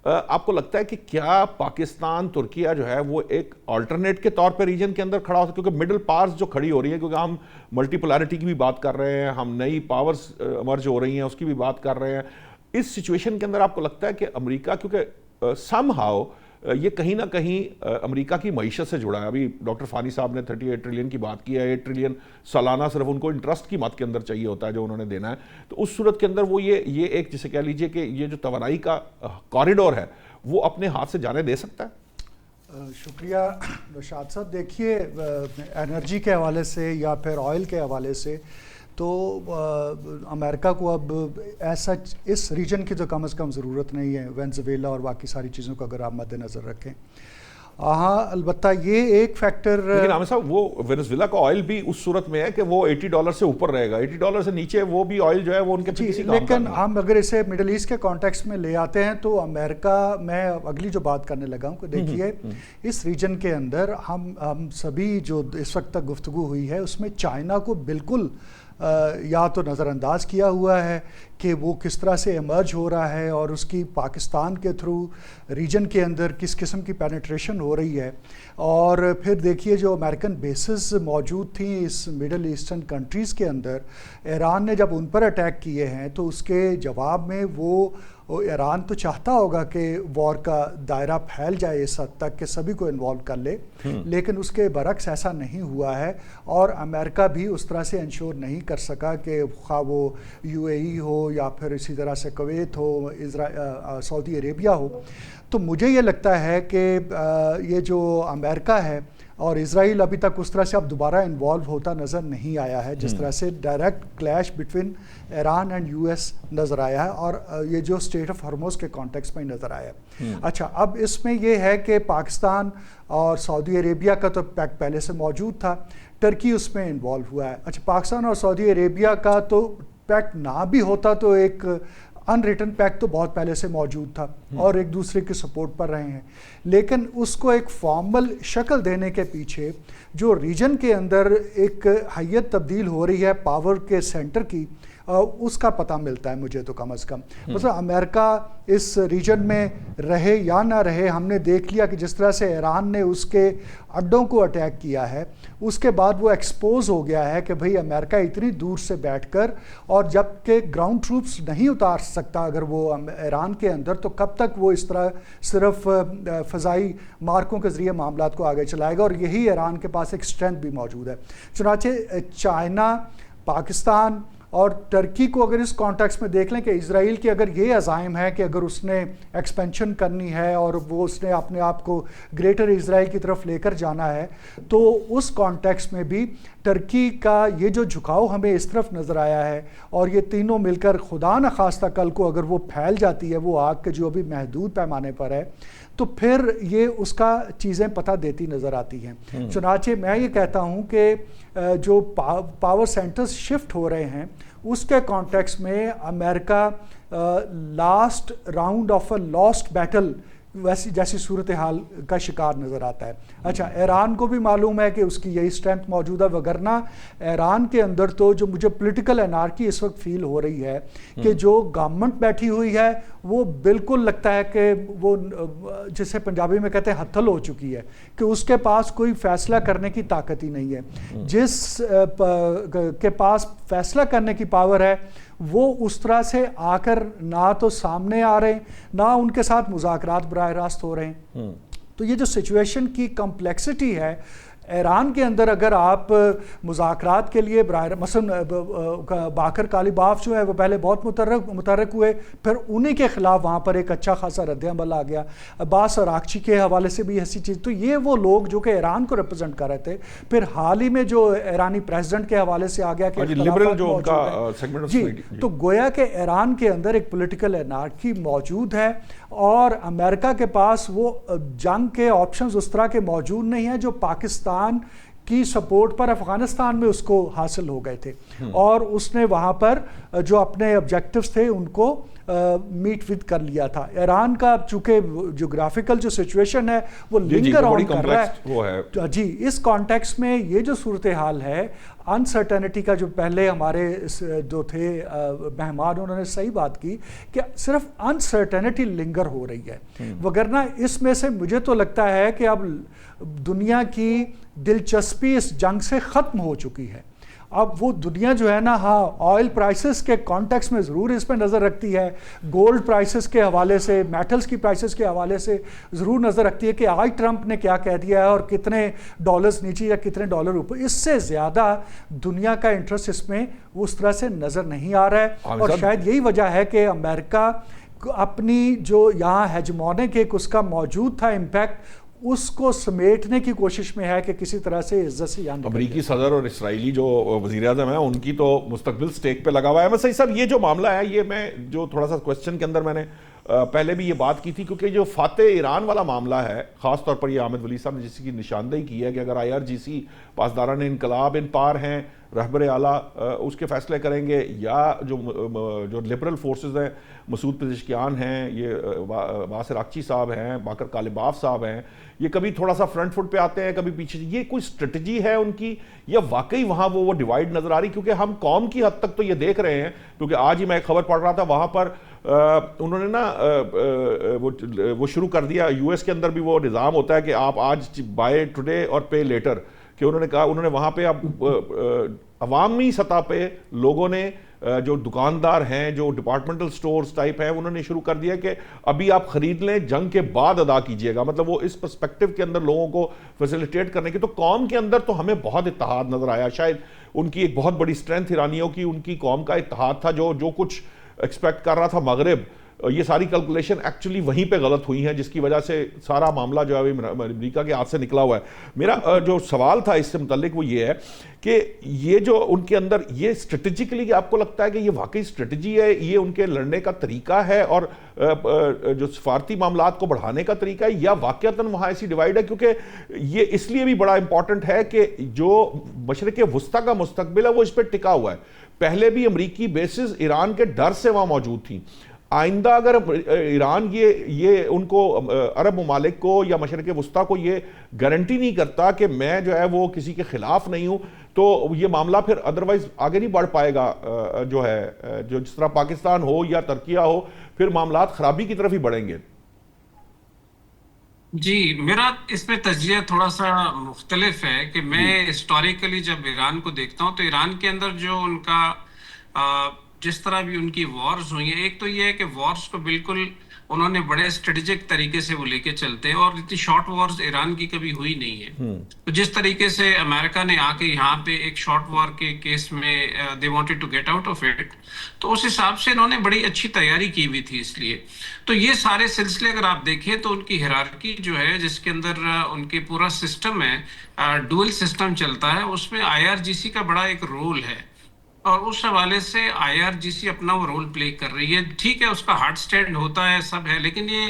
آپ کو لگتا ہے کہ کیا پاکستان ترکیہ جو ہے وہ ایک آلٹرنیٹ کے طور پہ ریجن کے اندر کھڑا ہوتا ہے, کیونکہ مڈل پاورز جو کھڑی ہو رہی ہیں, کیونکہ ہم ملٹی پولارٹی کی بھی بات کر رہے ہیں, ہم نئی پاورز ایمرج ہو رہی ہیں اس کی بھی بات کر رہے ہیں. اس سچویشن کے اندر آپ کو لگتا ہے کہ امریکہ, کیونکہ سم ہاؤ یہ کہیں نہ کہیں امریکہ کی معیشت سے جڑا ہے. ابھی ڈاکٹر فانی صاحب نے 38 ٹریلین کی بات کی ہے. 8 ٹریلین سالانہ صرف ان کو انٹرسٹ کی مد کے اندر چاہیے ہوتا ہے جو انہوں نے دینا ہے. تو اس صورت کے اندر وہ یہ ایک جسے کہہ لیجئے کہ یہ جو توانائی کا کوریڈور ہے وہ اپنے ہاتھ سے جانے دے سکتا ہے. شکریہ رشاد صاحب. دیکھیے انرجی کے حوالے سے یا پھر آئل کے حوالے سے تو امریکہ کو اب ایسا اس ریجن کی تو کم از کم ضرورت نہیں ہے, وینزویلا اور باقی ساری چیزوں کو اگر آپ مد نظر رکھیں. ہاں البتہ یہ ایک فیکٹر, لیکن عامر صاحب وہ وینزویلا کا آئل بھی اس صورت میں ہے کہ وہ $80 سے اوپر رہے گا. $80 سے نیچے وہ بھی آئل جو ہے وہ ان کے کسی کام کا نہیں. لیکن ہم اگر اسے مڈل ایسٹ کے کانٹیکسٹ میں لے آتے ہیں تو امریکہ, میں اگلی جو بات کرنے لگا ہوں کہ دیکھیے اس ریجن کے اندر ہم سبھی جو اس وقت تک گفتگو ہوئی ہے اس میں چائنا کو بالکل یا تو نظر انداز کیا ہوا ہے کہ وہ کس طرح سے ایمرج ہو رہا ہے اور اس کی پاکستان کے تھرو ریجن کے اندر کس قسم کی پینیٹریشن ہو رہی ہے. اور پھر دیکھیے جو امریکن بیسز موجود تھیں اس مڈل ایسٹرن کنٹریز کے اندر, ایران نے جب ان پر اٹیک کیے ہیں تو اس کے جواب میں وہ ایران تو چاہتا ہوگا کہ وار کا دائرہ پھیل جائے اس حد تک کہ سبھی کو انوالو کر لے, لیکن اس کے برعکس ایسا نہیں ہوا ہے. اور امریکہ بھی اس طرح سے انشور نہیں کر سکا کہ خواہ وہ UAE ہو یا پھر اسی طرح سے کویت ہو, سعودی عربیہ ہو. تو مجھے یہ لگتا ہے کہ یہ جو امریکہ ہے اور اسرائیل ابھی تک اس طرح سے اب دوبارہ انوالو ہوتا نظر نہیں آیا ہے جس طرح سے direct clash between Iran and US نظر آیا ہے اور یہ جو اسٹیٹ آف ہرموز کے کانٹیکس میں نظر آیا ہے. اچھا, اب اس میں یہ ہے کہ پاکستان اور سعودی عربیہ کا تو پیکٹ پہلے سے موجود تھا, ٹرکی اس میں انوالو ہوا ہے. اچھا, پاکستان اور سعودی عربیہ کا تو پیکٹ نہ بھی ہوتا تو ایک ان ریٹن پیکٹ تو بہت پہلے سے موجود تھا اور ایک دوسرے کی سپورٹ پر رہے ہیں, لیکن اس کو ایک فارمل شکل دینے کے پیچھے جو ریجن کے اندر ایک حیت تبدیل ہو رہی ہے پاور کے سینٹر کی, اس کا پتہ ملتا ہے مجھے تو کم از کم. مثلا امریکہ اس ریجن میں رہے یا نہ رہے, ہم نے دیکھ لیا کہ جس طرح سے ایران نے اس کے اڈوں کو اٹیک کیا ہے اس کے بعد وہ ایکسپوز ہو گیا ہے کہ بھئی امریکہ اتنی دور سے بیٹھ کر, اور جب کہ گراؤنڈ ٹروپس نہیں اتار سکتا اگر وہ ایران کے اندر, تو کب تک وہ اس طرح صرف فضائی مارکوں کے ذریعے معاملات کو آگے چلائے گا. اور یہی ایران کے پاس ایک اسٹرینتھ بھی موجود ہے. چنانچہ چائنا, پاکستان اور ٹرکی کو اگر اس کانٹیکس میں دیکھ لیں کہ اسرائیل کی اگر یہ عزائم ہے کہ اگر اس نے ایکسپینشن کرنی ہے اور وہ اس نے اپنے آپ کو گریٹر اسرائیل کی طرف لے کر جانا ہے, تو اس کانٹیکس میں بھی ٹرکی کا یہ جو جھکاؤ ہمیں اس طرف نظر آیا ہے, اور یہ تینوں مل کر خدا نخواستہ کل کو اگر وہ پھیل جاتی ہے وہ آگ کے جو ابھی محدود پیمانے پر ہے, تو پھر یہ اس کا چیزیں پتہ دیتی نظر آتی ہیں. چنانچہ میں یہ کہتا ہوں کہ جو پاور سینٹرز شفٹ ہو رہے ہیں اس کے کانٹیکس میں America last round of a last battle ویسی جیسی صورتحال کا شکار نظر آتا ہے. اچھا, ایران کو بھی معلوم ہے کہ اس کی یہی اسٹرینتھ موجود ہے, وگرنہ ایران کے اندر تو جو مجھے پولیٹیکل انارکی اس وقت فیل ہو رہی ہے کہ جو گورنمنٹ بیٹھی ہوئی ہے وہ بالکل لگتا ہے کہ وہ جسے پنجابی میں کہتے ہیں ہتھل ہو چکی ہے, کہ اس کے پاس کوئی فیصلہ کرنے کی طاقت ہی نہیں ہے. جس کے پاس فیصلہ کرنے کی پاور ہے وہ اس طرح سے آ کر نہ تو سامنے آ رہے ہیں نہ ان کے ساتھ مذاکرات براہ راست ہو رہے ہیں. تو یہ جو سچویشن کی کمپلیکسٹی ہے ایران کے اندر, اگر آپ مذاکرات کے لیے مثلا باقر کالیباف جو ہے وہ پہلے بہت متحرک ہوئے, پھر انہی کے خلاف وہاں پر ایک اچھا خاصا رد عمل آ گیا. عباس اراغچی کے حوالے سے بھی ایسی چیز, تو یہ وہ لوگ جو کہ ایران کو ریپرزینٹ کر رہے تھے, پھر حال ہی میں جو ایرانی پریزیڈنٹ کے حوالے سے آ گیا کہ لبرل جو ان کا سیگمنٹ, جی, تو گویا کہ ایران کے اندر ایک پولیٹیکل انارکی موجود ہے, اور امریکہ کے پاس وہ جنگ کے آپشنز اس طرح کے موجود نہیں ہیں جو پاکستان کی سپورٹ پر افغانستان میں اس کو حاصل ہو گئے تھے, اور اس نے وہاں پر جو اپنے آبجیکٹیوز تھے ان کو میٹ ود کر لیا تھا. ایران کا چونکہ جغرافیکل جو سچویشن ہے وہ لنگر آن کر رہا ہے. جی, اس کانٹیکس میں یہ جو صورتحال ہے انسرٹینٹی کا, جو پہلے ہمارے جو تھے مہمان انہوں نے صحیح بات کی کہ صرف انسرٹینٹی لنگر ہو رہی ہے, وگرنہ اس میں سے مجھے تو لگتا ہے کہ اب دنیا کی دلچسپی اس جنگ سے ختم ہو چکی ہے. اب وہ دنیا جو ہے نا ہاں آئل پرائسز کے کانٹیکس میں ضرور اس پہ نظر رکھتی ہے, گولڈ پرائسز کے حوالے سے, میٹلز کی پرائسز کے حوالے سے ضرور نظر رکھتی ہے کہ آج ٹرمپ نے کیا کہہ دیا ہے اور کتنے ڈالرز نیچے یا کتنے ڈالر اوپر. اس سے زیادہ دنیا کا انٹرسٹ اس میں اس طرح سے نظر نہیں آ رہا ہے, اور شاید یہی وجہ ہے کہ امریکہ اپنی جو یہاں ہیجمونک ایک اس کا موجود تھا امپیکٹ, اس کو سمیٹنے کی کوشش میں ہے کہ کسی طرح سے عزت سے یہاں. امریکی صدر اور اسرائیلی جو وزیر اعظم ہیں ان کی تو مستقبل سٹیک پہ لگا ہوا ہے. صحیح صاحب, یہ جو معاملہ ہے یہ میں جو تھوڑا سا کوسچن کے اندر میں نے پہلے بھی یہ بات کی تھی, کیونکہ جو فاتح ایران والا معاملہ ہے, خاص طور پر یہ احمد ولی صاحب نے جس کی نشاندہی کی ہے کہ اگر IRGC پاسداران انقلاب ان پار ہیں, رہبر اعلیٰ اس کے فیصلے کریں گے, یا جو لبرل فورسز ہیں, مسعود پزشکیان ہیں, یہ باسر اقچی صاحب ہیں, باقر کالباف صاحب ہیں, یہ کبھی تھوڑا سا فرنٹ فٹ پہ آتے ہیں کبھی پیچھے. یہ کوئی اسٹریٹجی ہے ان کی یا واقعی وہاں وہ ڈیوائیڈ نظر آ رہی؟ کیونکہ ہم قوم کی حد تک تو یہ دیکھ رہے ہیں, کیونکہ آج ہی میں ایک خبر پڑھ رہا تھا, وہاں پر انہوں نے نا وہ شروع کر دیا, US کے اندر بھی وہ نظام ہوتا ہے کہ آپ آج بائی ٹوڈے اور پے لیٹر, کہ انہوں نے کہا, انہوں نے وہاں پہ اب عوامی سطح پہ لوگوں نے جو دکاندار ہیں, جو ڈپارٹمنٹل سٹورز ٹائپ ہیں, انہوں نے شروع کر دیا کہ ابھی آپ خرید لیں, جنگ کے بعد ادا کیجئے گا. مطلب وہ اس پرسپیکٹو کے اندر لوگوں کو فیسیلیٹیٹ کرنے کی. تو قوم کے اندر تو ہمیں بہت اتحاد نظر آیا, شاید ان کی ایک بہت بڑی اسٹرینتھ ایرانیوں کی ان کی قوم کا اتحاد تھا, جو کچھ ایکسپیکٹ کر رہا تھا مغرب, یہ ساری کیلکولیشن ایکچولی وہیں پہ غلط ہوئی ہیں, جس کی وجہ سے سارا معاملہ جو ہے امریکہ کے ہاتھ سے نکلا ہوا ہے. میرا جو سوال تھا اس سے متعلق وہ یہ ہے کہ یہ جو ان کے اندر یہ اسٹریٹجیکلی, آپ کو لگتا ہے کہ یہ واقعی اسٹریٹجی ہے, یہ ان کے لڑنے کا طریقہ ہے اور جو سفارتی معاملات کو بڑھانے کا طریقہ ہے, یا واقعتاً وہاں ایسی ڈیوائیڈ ہے؟ کیونکہ یہ اس لیے بھی بڑا امپورٹنٹ ہے کہ جو مشرق وسطیٰ کا مستقبل ہے وہ اس پہ ٹکا ہوا ہے. پہلے بھی امریکی بیسز ایران کے ڈر سے وہاں موجود تھیں. آئندہ اگر ایران یہ ان کو عرب ممالک کو یا مشرق وسطیٰ کو یہ گارنٹی نہیں کرتا کہ میں جو ہے وہ کسی کے خلاف نہیں ہوں, تو یہ معاملہ پھر ادروائز آگے نہیں بڑھ پائے گا. جو ہے جو جس طرح پاکستان ہو یا ترکیہ ہو, پھر معاملات خرابی کی طرف ہی بڑھیں گے. جی, میرا اس میں تجزیہ تھوڑا سا مختلف ہے کہ میں ہسٹوریکلی جب ایران کو دیکھتا ہوں تو ایران کے اندر جو ان کا جس طرح بھی ان کی وارز ہوئی ہیں, ایک تو یہ ہے کہ وارز کو بالکل انہوں نے بڑے اسٹریٹجک طریقے سے وہ لے کے چلتے ہیں, اور اتنی شارٹ وارز ایران کی کبھی ہوئی نہیں ہے. تو جس طریقے سے امریکہ نے آ کے یہاں پہ ایک شارٹ وار کے کیس میں they wanted to get out of it, تو اس حساب سے انہوں نے بڑی اچھی تیاری کی ہوئی تھی. اس لیے تو یہ سارے سلسلے اگر آپ دیکھیں تو ان کی ہیرارکی جو ہے, جس کے اندر ان کے پورا سسٹم ہے, ڈوئل سسٹم چلتا ہے, اس میں IRGC کا بڑا ایک رول ہے, اور اس حوالے سے IRGC اپنا وہ رول پلے کر رہی ہے. ٹھیک ہے, اس کا ہارڈ سٹینڈ ہوتا ہے, سب ہے, لیکن یہ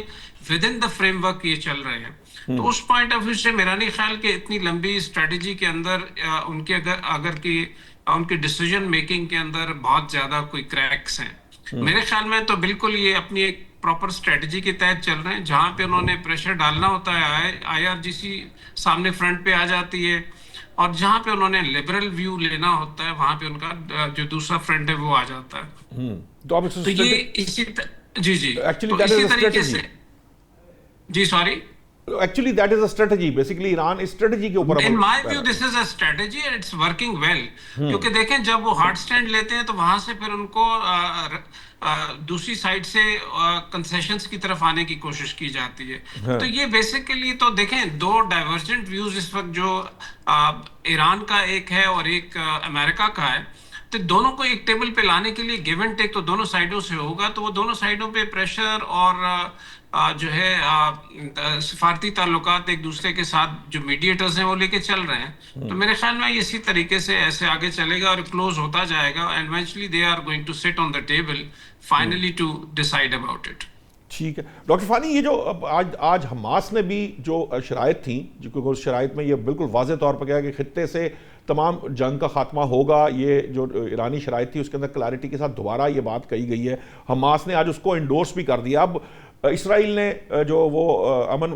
with in the frame work یہ چل رہے ہیں. تو اس پوائنٹ آف ویو سے میرا نہیں خیال کہ اتنی لمبی اسٹریٹجی کے اندر ان کے اگر کہ ان کی ڈیسیجن میکنگ کے اندر بہت زیادہ کوئی کریکس ہیں. میرے خیال میں تو بالکل یہ اپنی ایک پراپر اسٹریٹجی کے تحت چل رہے ہیں. جہاں پہ انہوں نے پریشر ڈالنا ہوتا ہے IRGC سامنے فرنٹ پہ آ جاتی ہے, اور جہاں پہ انہوں نے لبرل ویو لینا ہوتا ہے وہاں پہ ان کا جو دوسرا فرنٹ ہے وہ آ جاتا ہے. تو یہ اسی جی اسی طریقے سے جی sorry Actually that is a strategy. Basically Iran strategy کے اوپر, in my view this is a strategy and it's working well. کیونکہ دیکھیں جب وہ ہارڈ سٹینڈ لیتے ہیں تو وہاں سے پھر ان کو دوسری سائڈ سے کنسیشنز کی طرف آنے کی کوشش کی جاتی ہے. تو یہ بیسیکلی تو دیکھیں دو ڈائیورجنٹ ویوز اس وقت جو ایران کا ایک ہے اور ایک امریکہ کا ہے, تو دونوں کو ایک ٹیبل پہ لانے کے لیے گیو اینڈ ٹیک تو دونوں سائڈوں سے ہوگا. تو وہ دونوں سائڈوں پہ پریشر اور جو ہے سفارتی تعلقات ایک دوسرے کے ساتھ جو میڈیٹرز ہیں وہ لے کے چل رہے ہیں. تو میرے خیال میں اسی طریقے سے ایسے آگے چلے گا اور کلوز ہوتا جائے گا, and eventually they are going to sit on the table finally to decide about it. ٹھیک ہے ڈاکٹر فانی, یہ جو آج حماس نے بھی جو شرائط تھیں, جو اس شرائط میں یہ بالکل واضح طور پر کہا کہ خطے سے تمام جنگ کا خاتمہ ہوگا, یہ جو ایرانی شرائط تھی اس کے اندر کلیئرٹی کے ساتھ دوبارہ یہ بات کہی گئی ہے. حماس نے آج اس کو انڈورس بھی کر دیا. اب اسرائیل نے جو وہ امن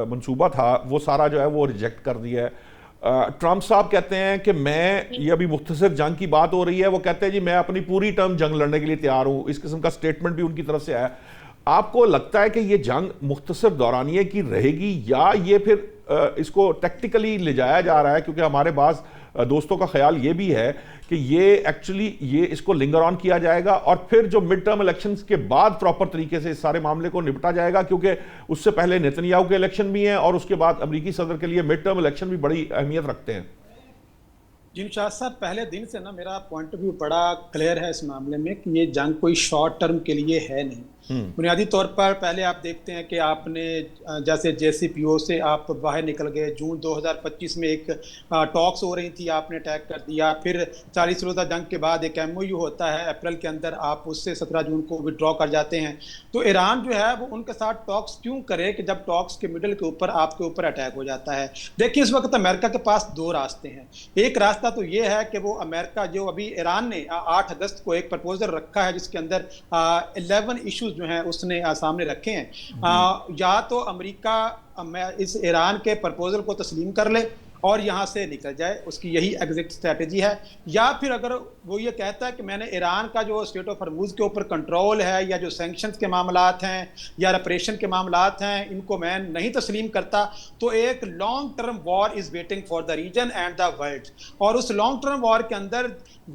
منصوبہ تھا وہ سارا جو ہے وہ ریجیکٹ کر دیا ہے. ٹرمپ صاحب کہتے ہیں کہ میں, یہ ابھی مختصر جنگ کی بات ہو رہی ہے, وہ کہتے ہیں جی میں اپنی پوری ٹرم جنگ لڑنے کے لیے تیار ہوں. اس قسم کا سٹیٹمنٹ بھی ان کی طرف سے آیا. آپ کو لگتا ہے کہ یہ جنگ مختصر دورانیے کی رہے گی, یا یہ پھر اس کو ٹیکٹیکلی لے جایا جا رہا ہے کیونکہ ہمارے بعض دوستوں کا خیال یہ بھی ہے کہ یہ ایکچولی یہ اس کو لنگر آن کیا جائے گا اور پھر جو مڈ ٹرم الیکشنز کے بعد پراپر طریقے سے اس سارے معاملے کو نپٹا جائے گا، کیونکہ اس سے پہلے نیتن یاہو کے الیکشن بھی ہیں اور اس کے بعد امریکی صدر کے لیے مڈ ٹرم الیکشن بھی بڑی اہمیت رکھتے ہیں؟ جی نشاط صاحب، پہلے دن سے نا میرا پوائنٹ آف ویو بڑا کلیئر ہے اس معاملے میں کہ یہ جنگ کوئی شارٹ ٹرم کے لیے ہے نہیں. بنیادی طور پر پہلے آپ دیکھتے ہیں کہ آپ نے جیسے جے سی پی او سے آپ باہر نکل گئے، جون 2025 میں ایک ٹاکس ہو رہی تھی، آپ نے اٹیک کر دیا. پھر 40 روزہ جنگ کے بعد ایک ایم او یو ہوتا ہے اپریل کے اندر، آپ اس سے 17 جون کو وڈرا کر جاتے ہیں. تو ایران جو ہے وہ ان کے ساتھ ٹاکس کیوں کرے کہ جب ٹاکس کے مڈل کے اوپر آپ کے اوپر اٹیک ہو جاتا ہے. دیکھیے اس وقت امریکہ کے پاس دو راستے ہیں. ایک راستہ تو یہ ہے کہ وہ امریکہ جو ابھی ایران نے 8 اگست کو ایک پرپوزل رکھا ہے جس کے اندر 11 ایشوز جو ہیں اس نے سامنے رکھے ہیں. یا تو امریکہ اس ایران کے پرپوزل کو تسلیم کر لے اور یہاں سے نکل جائے، اس کی یہی ایگزٹ اسٹریٹجی ہے. یا پھر اگر وہ یہ کہتا ہے کہ میں نے ایران کا جو اسٹیٹ آف ہرموز کے اوپر کنٹرول ہے یا جو سینکشنز کے معاملات ہیں یا ریپریشن کے معاملات ہیں ان کو میں نہیں تسلیم کرتا، تو ایک long term war is waiting for the region and the world. اور اس لانگ ٹرم وار کے اندر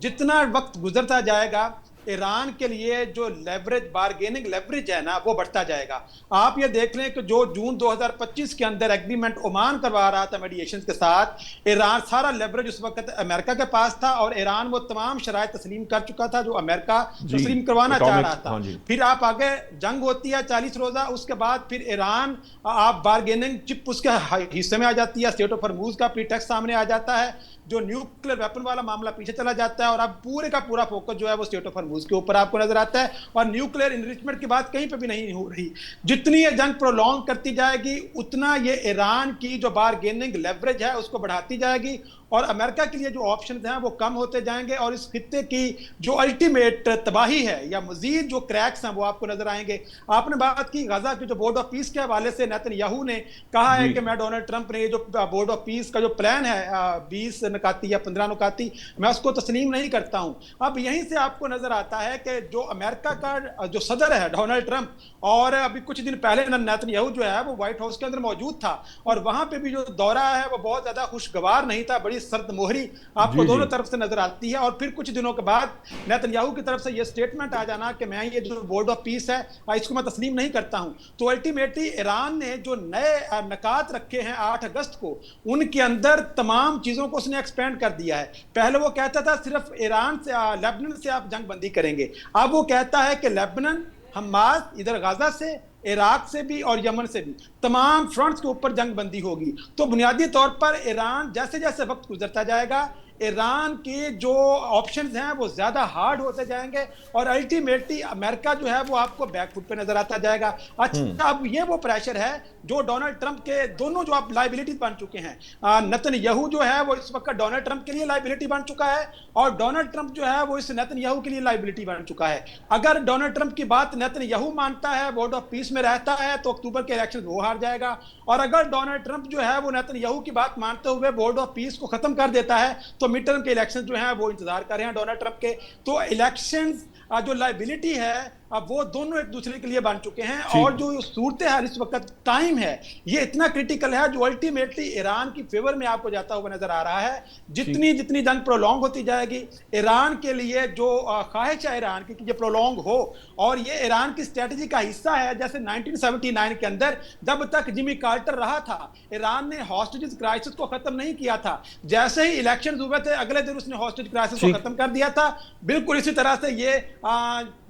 جتنا وقت گزرتا جائے گا ایران کے لیے جو لیوریج بارگیننگ لیوریج ہے نا وہ بڑھتا جائے گا. آپ یہ دیکھ لیں کہ جو جون 2025 کے اندر ایگریمنٹ عمان کروا رہا تھا میڈیشن کے ساتھ، ایران سارا لیوریج اس وقت امریکہ کے پاس تھا اور ایران وہ تمام شرائط تسلیم کر چکا تھا جو امریکہ تسلیم کروانا چاہ رہا تھا. پھر آپ آگے جنگ ہوتی ہے 40 روزہ، اس کے بعد پھر ایران آپ بارگیننگ چپ اس کے حصے میں آ جاتی ہے، اسٹیٹ آف ہرموز کا پری ٹیکسٹ سامنے آ جاتا ہے، جو نیوکلیر ویپن والا معاملہ پیچھے چلا جاتا ہے اور اب پورے کا پورا فوکس جو ہے وہ اسٹیٹ آف ہرموز کے اوپر آپ کو نظر آتا ہے اور نیوکلیر انریچمنٹ کی بات کہیں پہ بھی نہیں ہو رہی. جتنی یہ جنگ پرولونگ کرتی جائے گی اتنا یہ ایران کی جو بارگیننگ لیوریج ہے اس کو بڑھاتی جائے گی اور امریکہ کے لیے جو آپشنز ہیں وہ کم ہوتے جائیں گے اور اس خطے کی جو الٹیمیٹ تباہی ہے یا مزید جو کریکس ہیں وہ آپ کو نظر آئیں گے. آپ نے بات کی غزہ کی جو بورڈ آف پیس کے حوالے سے، نیتن یاہو نے کہا ہے کہ میں ڈونلڈ ٹرمپ نے جو بورڈ آف پیس کا جو پلان ہے 20 نکاتی یا 15 نکاتی، میں اس کو تسلیم نہیں کرتا ہوں. اب یہیں سے آپ کو نظر آتا ہے کہ جو امریکہ کا جو صدر ہے ڈونلڈ ٹرمپ، اور ابھی کچھ دن پہلے نیتن یاہو جو ہے وہ وائٹ ہاؤس کے اندر موجود تھا اور وہاں پہ بھی جو دورہ ہے وہ بہت زیادہ خوشگوار نہیں تھا، بڑی سرد مہری آپ کو دونوں طرف سے نظر آتی ہے. اور پھر کچھ دنوں کے بعد نیتن یاہو کی طرف سے یہ سٹیٹمنٹ آ جانا کہ میں یہ جو بورڈ آف پیس ہے اس کو میں تسلیم نہیں کرتا ہوں. تو الٹیمیٹلی ایران نے جو نئے نکات رکھے ہیں 8 اگست کو، ان کے اندر تمام چیزوں کو اس نے ایکسپینڈ کر دیا ہے. پہلے وہ کہتا تھا صرف ایران سے لیبنان سے آپ جنگ بندی کریں گے، اب وہ کہتا ہے کہ لیبنان، حماس، ادھر غزہ سے، عراق سے بھی اور یمن سے بھی تمام فرنٹس کے اوپر جنگ بندی ہوگی. تو بنیادی طور پر ایران جیسے جیسے وقت گزرتا جائے گا ایران کے جو آپشنز ہیں وہ زیادہ ہارڈ ہوتے جائیں گے اور الٹیمیٹلی امریکہ جو ہے وہ آپ کو بیک فٹ پہ نظر آتا جائے گا. اچھا اب یہ وہ پریشر ہے جو ڈونلڈ ٹرمپ کے دونوں جو آپ لائبلٹیز بن چکے ہیں. نیتن یاہو جو ہے وہ اس وقت ڈونلڈ ٹرمپ کے لیے لائبلٹی بن چکا ہے اور ڈونلڈ ٹرمپ جو ہے وہ اس نیتن یاہو کے لیے لائبلٹی بن چکا ہے. اگر ڈونلڈ ٹرمپ کی بات نیتن یاہو مانتا ہے، بورڈ آف پیس میں رہتا ہے، تو اکتوبر کے الیکشن وہ ہار جائے گا. اور اگر ڈونلڈ ٹرمپ جو ہے وہ نیتن یاہو کی بات مانتے ہوئے بورڈ آف پیس کو ختم کر دیتا ہے تو مڈ ٹرم کے الیکشن جو ہیں وہ انتظار کر رہے ہیں ڈونلڈ ٹرمپ کے. تو الیکشنز جو لائبلٹی ہے اب وہ دونوں ایک دوسرے کے لیے بن چکے ہیں اور جو صورتحال اس وقت ٹائم ہے یہ اتنا کریٹیکل ہے جو الٹیمیٹلی ایران کی فیور میں آپ کو جاتا ہوا نظر آ رہا ہے. جتنی جتنی جنگ پرولونگ ہوتی جائے گی ایران کے لیے جو خواہش ہے ایران کی کہ یہ پرولونگ ہو، اور یہ ایران کی اسٹریٹجی کا حصہ ہے. جیسے 1979 کے اندر جب تک جمی کارٹر رہا تھا ایران نے ہاسٹیجز کرائسس کو ختم نہیں کیا تھا، جیسے ہی الیکشن ہوئے تھے اگلے دن اس نے ہاسٹیج کرائسس کو ختم کر دیا تھا. بالکل اسی طرح سے یہ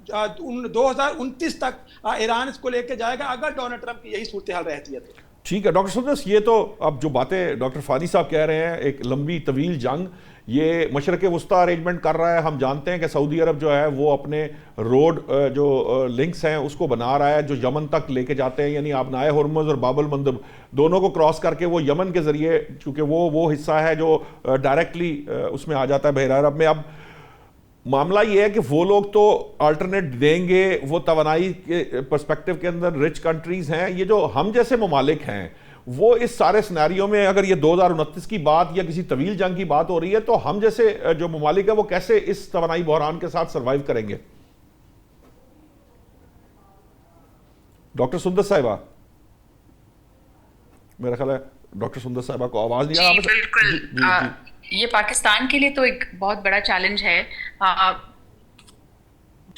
2029 تک ایران اس کو لے کے جائے گا اگر ڈونلڈ ٹرمپ کی یہی صورتحال رہتی ہے. ٹھیک ہے ڈاکٹر سندس، یہ تو اب جو باتیں ڈاکٹر فادی صاحب کہہ رہے ہیں، ایک لمبی طویل جنگ یہ مشرق وسطیٰ ارینجمنٹ کر رہا ہے. ہم جانتے ہیں کہ سعودی عرب جو ہے وہ اپنے روڈ جو لنکس ہیں اس کو بنا رہا ہے جو یمن تک لے کے جاتے ہیں، یعنی آپ نائے ہرمز اور باب المندب دونوں کو کراس کر کے وہ یمن کے ذریعے، چونکہ وہ حصہ ہے جو ڈائریکٹلی اس میں آ جاتا ہے بحیرہ عرب میں. اب معاملہ یہ ہے کہ وہ لوگ تو آلٹرنیٹ دیں گے، وہ توانائی کے پرسپیکٹو کے اندر رچ کنٹریز ہیں. یہ جو ہم جیسے ممالک ہیں وہ اس سارے سنیریو میں اگر یہ 2029 کی بات یا کسی طویل جنگ کی بات ہو رہی ہے تو ہم جیسے جو ممالک ہیں وہ کیسے اس توانائی بحران کے ساتھ سروائیو کریں گے؟ ڈاکٹر سندس صاحبہ، میرا خیال ہے ڈاکٹر سندس صاحبہ کو آواز نہیں آ رہا. بالکل یہ پاکستان کے لیے تو ایک بہت بڑا چیلنج ہے.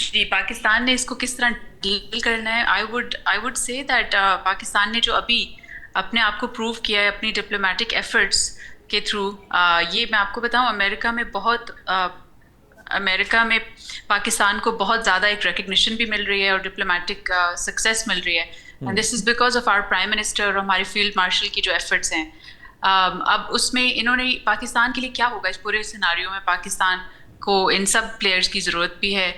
جی پاکستان نے اس کو کس طرح ڈیل کرنا ہے. I would say that Pakistan نے جو ابھی اپنے آپ کو پروو کیا ہے اپنی ڈپلومیٹک ایفرٹس کے تھرو, یہ میں آپ کو بتاؤں امریکہ میں پاکستان کو بہت زیادہ ایک ریکگنیشن بھی مل رہی ہے اور ڈپلومیٹک سکسیس مل رہی ہے. And this is because of our prime minister اور ہمارے فیلڈ مارشل کی جو ایفرٹس ہیں. اب اس میں انہوں نے پاکستان کے لیے کیا ہوگا اس پورے سیناریو میں, پاکستان کو ان سب پلیئرز کی ضرورت بھی ہے,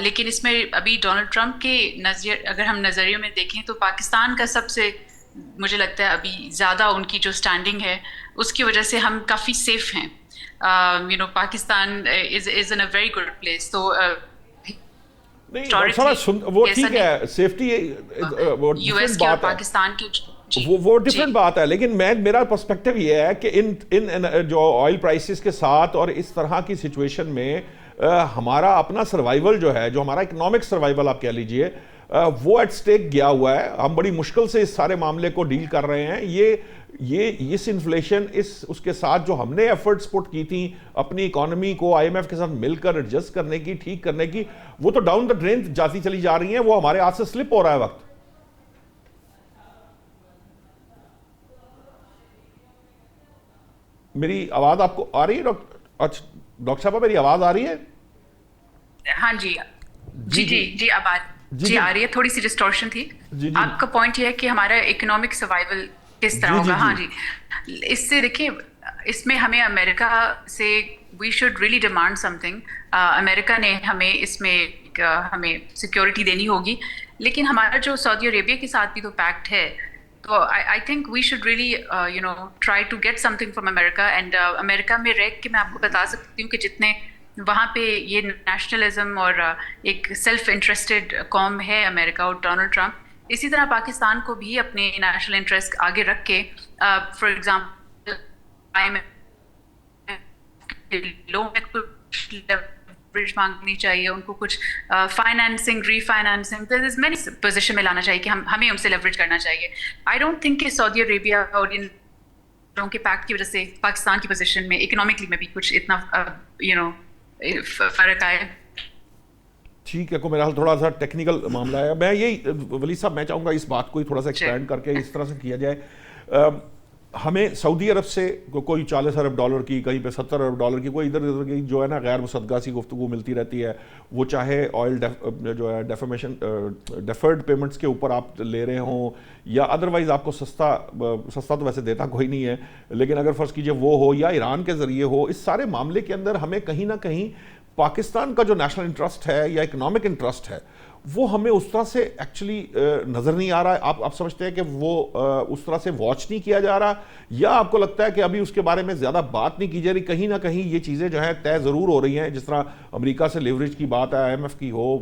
لیکن اس میں ابھی ڈونلڈ ٹرمپ کے اگر ہم نظریے میں دیکھیں تو پاکستان کا سب سے مجھے لگتا ہے ابھی زیادہ ان کی جو اسٹینڈنگ ہے اس کی وجہ سے ہم کافی سیف ہیں. پاکستان از ان اے ویری گڈ پلیس. تو وہ ٹھیک ہے, سیفٹی یو ایس کی اور پاکستان کی وہ ڈفرینٹ بات ہے, لیکن میرا پرسپیکٹو یہ ہے کہ ان جو آئل پرائسز کے ساتھ اور اس طرح کی سچویشن میں ہمارا اپنا سروائیول جو ہے, جو ہمارا اکنامک سروائیول آپ کہہ لیجئے, وہ ایٹ سٹیک گیا ہوا ہے. ہم بڑی مشکل سے اس سارے معاملے کو ڈیل کر رہے ہیں. اس انفلیشن اس کے ساتھ جو ہم نے ایفرٹس پٹ کی تھیں اپنی اکانومی کو آئی ایم ایف کے ساتھ مل کر ایڈجسٹ کرنے کی, ٹھیک کرنے کی, وہ تو ڈاؤن دا ڈرین جاتی چلی جا رہی ہیں. وہ ہمارے ہاتھ سے سلپ ہو رہا ہے وقت. میری آواز آپ کو آ رہی ہے ڈاکٹر صاحبہ, میری آواز آ رہی ہے؟ ہاں جی جی اب آ رہی ہے. تھوڑی سی ڈسٹورشن تھی. آپ کا پوائنٹ یہ ہے کہ ہمارا اکنامک سروائیول کس طرح ہوگا. ہاں جی, اس سے دیکھیے اس میں ہمیں امریکہ سے we should really demand something. امریکہ نے ہمیں اس میں ہمیں سیکیورٹی دینی ہوگی, لیکن ہمارا جو سعودی عربیہ کے ساتھ بھی تو پیکٹ ہے. تو I think we should really try to get something from America. And امریکہ میں رہ کے میں آپ کو بتا سکتی ہوں کہ جتنے وہاں پہ یہ نیشنلزم اور ایک سیلف انٹرسٹڈ قوم ہے امریکہ اور ڈونلڈ ٹرمپ, اسی طرح پاکستان کو بھی اپنے نیشنل انٹرسٹ آگے رکھ کے فار ایگزامپل لوگوں میں کچھ لیوریج مانگنی چاہیے, ان کو کچھ فائنینسنگ ری فائنینسنگ مینی پوزیشن میں لانا چاہیے کہ ہمیں ان سے لیوریج کرنا چاہیے. آئی ڈونٹ تھنک کہ سعودی عربیہ اور ان لوگوں کے پیکٹ کی وجہ سے پاکستان کی پوزیشن میں اکنامکلی میں بھی کچھ اتنا فرق آئے. ٹھیک ہے, کو میرا حال تھوڑا سا ٹیکنیکل معاملہ ہے. میں یہی ولی صاحب میں چاہوں گا اس بات کو تھوڑا سا ایکسپینڈ کر کے اس طرح سے کیا جائے. ہمیں سعودی عرب سے کوئی $40 ارب کی, کہیں پہ $70 ارب کی, کوئی ادھر کی جو ہے نا غیر مصدقہ سی گفتگو ملتی رہتی ہے. وہ چاہے آئل جو ہے ڈیفرڈ پیمنٹس کے اوپر آپ لے رہے ہوں یا ادروائز آپ کو سستا تو ویسے دیتا کوئی نہیں ہے, لیکن اگر فرض کیجئے وہ ہو یا ایران کے ذریعے ہو, اس سارے معاملے کے اندر ہمیں کہیں نہ کہیں پاکستان کا جو نیشنل انٹرسٹ ہے یا اکنامک انٹرسٹ ہے وہ ہمیں اس طرح سے ایکچولی نظر نہیں آ رہا ہے. آپ سمجھتے ہیں کہ وہ اس طرح سے واچ نہیں کیا جا رہا, یا آپ کو لگتا ہے کہ ابھی اس کے بارے میں زیادہ بات نہیں کی جا رہی؟ کہیں نہ کہیں یہ چیزیں جو ہے طے ضرور ہو رہی ہیں, جس طرح امریکہ سے لیوریج کی بات ہے, آئی ایم ایف کی ہو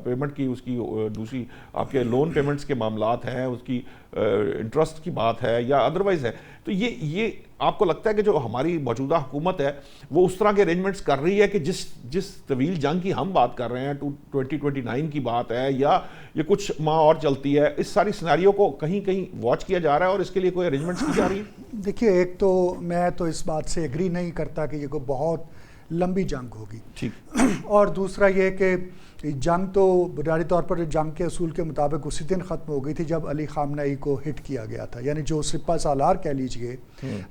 پیمنٹ کی, اس کی دوسری آپ کے لون پیمنٹس کے معاملات ہیں, اس کی انٹرسٹ کی بات ہے یا ادروائز ہے. تو یہ آپ کو لگتا ہے کہ جو ہماری موجودہ حکومت ہے وہ اس طرح کے ارینجمنٹس کر رہی ہے کہ جس طویل جنگ کی ہم بات کر رہے ہیں 2029 کی بات ہے, یا یہ کچھ ماہ اور چلتی ہے, اس ساری سیناریو کو کہیں واچ کیا جا رہا ہے اور اس کے لیے کوئی ارینجمنٹس کی جا رہی ہے؟ دیکھیے, ایک تو میں تو اس بات سے ایگری نہیں کرتا کہ یہ کوئی بہت لمبی جنگ ہوگی. ٹھیک. اور دوسرا یہ کہ جنگ تو بنیادی طور پر جنگ کے اصول کے مطابق اسی دن ختم ہو گئی تھی جب علی خامنئی کو ہٹ کیا گیا تھا, یعنی جو سپہ سالار کہہ لیجئے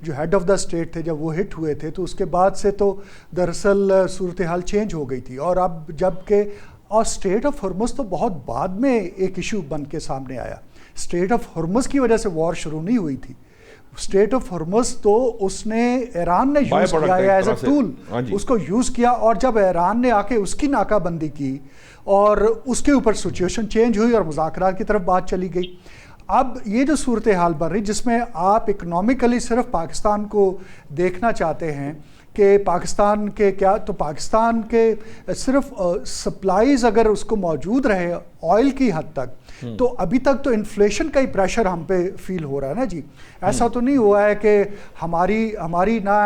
جو ہیڈ آف دا اسٹیٹ تھے, جب وہ ہٹ ہوئے تھے تو اس کے بعد سے تو دراصل صورتحال چینج ہو گئی تھی. اور اب جب کہ اسٹریٹ آف ہرمز تو بہت بعد میں ایک ایشو بن کے سامنے آیا. اسٹریٹ آف ہرمز کی وجہ سے وار شروع نہیں ہوئی تھی. اسٹریٹ آف ہرمز تو اس نے ایران نے یوز کیا ہے ایز اے ٹول, اس کو یوز کیا, اور جب ایران نے آ کے اس کی ناکہ بندی کی اور اس کے اوپر سچویشن چینج ہوئی اور مذاکرات کی طرف بات چلی گئی. اب یہ جو صورتحال بن رہی جس میں آپ اکنامکلی صرف پاکستان کو دیکھنا چاہتے ہیں کہ پاکستان کے کیا, تو پاکستان کے صرف سپلائیز اگر اس کو موجود رہے آئل کی حد تک, تو ابھی تک تو انفلیشن کا ہی پریشر ہم پہ فیل ہو رہا ہے نا جی. ایسا تو نہیں ہوا ہے کہ ہماری نہ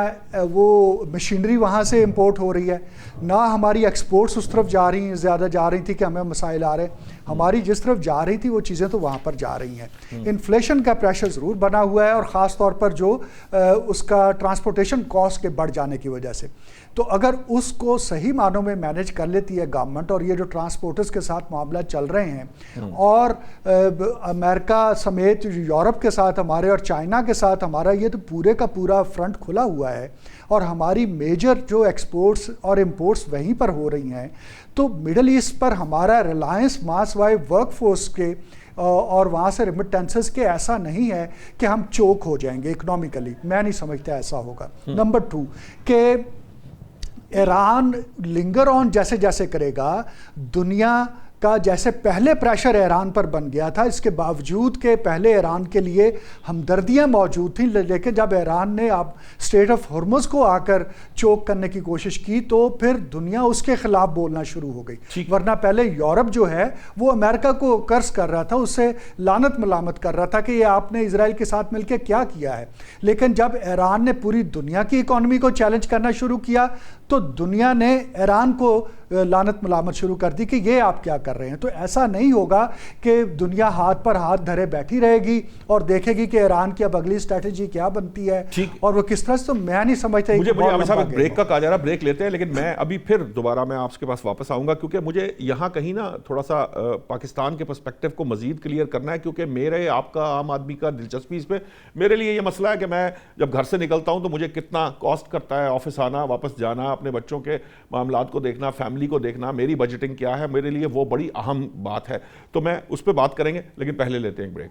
وہ مشینری وہاں سے امپورٹ ہو رہی ہے, نہ ہماری ایکسپورٹس اس طرف زیادہ جا رہی تھی کہ ہمیں مسائل آ رہے ہیں. ہماری جس طرف جا رہی تھی وہ چیزیں تو وہاں پر جا رہی ہیں. انفلیشن کا پریشر ضرور بنا ہوا ہے، اور خاص طور پر جو اس کا ٹرانسپورٹیشن کاسٹ کے بڑھ جانے کی وجہ سے. تو اگر اس کو صحیح معنوں میں مینیج کر لیتی ہے گورنمنٹ، اور یہ جو ٹرانسپورٹرز کے ساتھ معاملہ چل رہے ہیں، اور امریکہ سمیت یورپ کے ساتھ ہمارے اور چائنا کے ساتھ ہمارا یہ تو پورے کا پورا فرنٹ کھلا ہوا ہے، اور ہماری میجر جو ایکسپورٹس اور امپورٹس وہیں پر ہو رہی ہیں، تو مڈل ایسٹ پر ہمارا ریلائنس ماس وائی ورک فورس کے اور وہاں سے ریمیٹنسز کے ایسا نہیں ہے کہ ہم چوک ہو جائیں گے اکنامیکلی. میں نہیں سمجھتا ایسا ہوگا. نمبر 2 کہ ایران لنگر آن جیسے جیسے کرے گا، دنیا کا جیسے پہلے پریشر ایران پر بن گیا تھا، اس کے باوجود کہ پہلے ایران کے لیے ہمدردیاں موجود تھیں، لیکن جب ایران نے اب اسٹریٹ آف ہرمز کو آ کر چوک کرنے کی کوشش کی تو پھر دنیا اس کے خلاف بولنا شروع ہو گئی. ورنہ پہلے یورپ جو ہے وہ امریکہ کو قرض کر رہا تھا، اس سے لعنت ملامت کر رہا تھا کہ یہ آپ نے اسرائیل کے ساتھ مل کے کیا کیا ہے. لیکن جب ایران نے پوری دنیا کی اکانومی کو چیلنج کرنا شروع کیا تو دنیا نے ایران کو لعنت ملامت شروع کر دی کہ یہ آپ کیا کر رہے ہیں. تو ایسا نہیں ہوگا کہ دنیا ہاتھ پر ہاتھ دھرے بیٹھی رہے گی اور دیکھے گی کہ ایران کی اب اگلی اسٹریٹجی کیا بنتی ہے اور وہ کس طرح سے. تو میں نہیں سمجھتا. مجھے عامر صاحب بریک کا کہا جا رہا، بریک لیتے ہیں، لیکن میں ابھی پھر دوبارہ میں آپ کے پاس واپس آؤں گا، کیونکہ مجھے یہاں کہیں نا تھوڑا سا پاکستان کے پرسپیکٹیو کو مزید کلیئر کرنا ہے، کیونکہ میرے آپ کا عام آدمی کا دلچسپی اس پہ. میرے لیے یہ مسئلہ ہے کہ میں جب گھر سے نکلتا ہوں تو مجھے کتنا کاسٹ کرتا ہے آفس آنا، واپس جانا، اپنے بچوں کے معاملات کو دیکھنا، فیملی کو دیکھنا، میری بجٹنگ کیا ہے. میرے لیے وہ بڑی اہم بات ہے. تو میں اس پہ بات کریں گے، لیکن پہلے لیتے ہیں ایک بریک.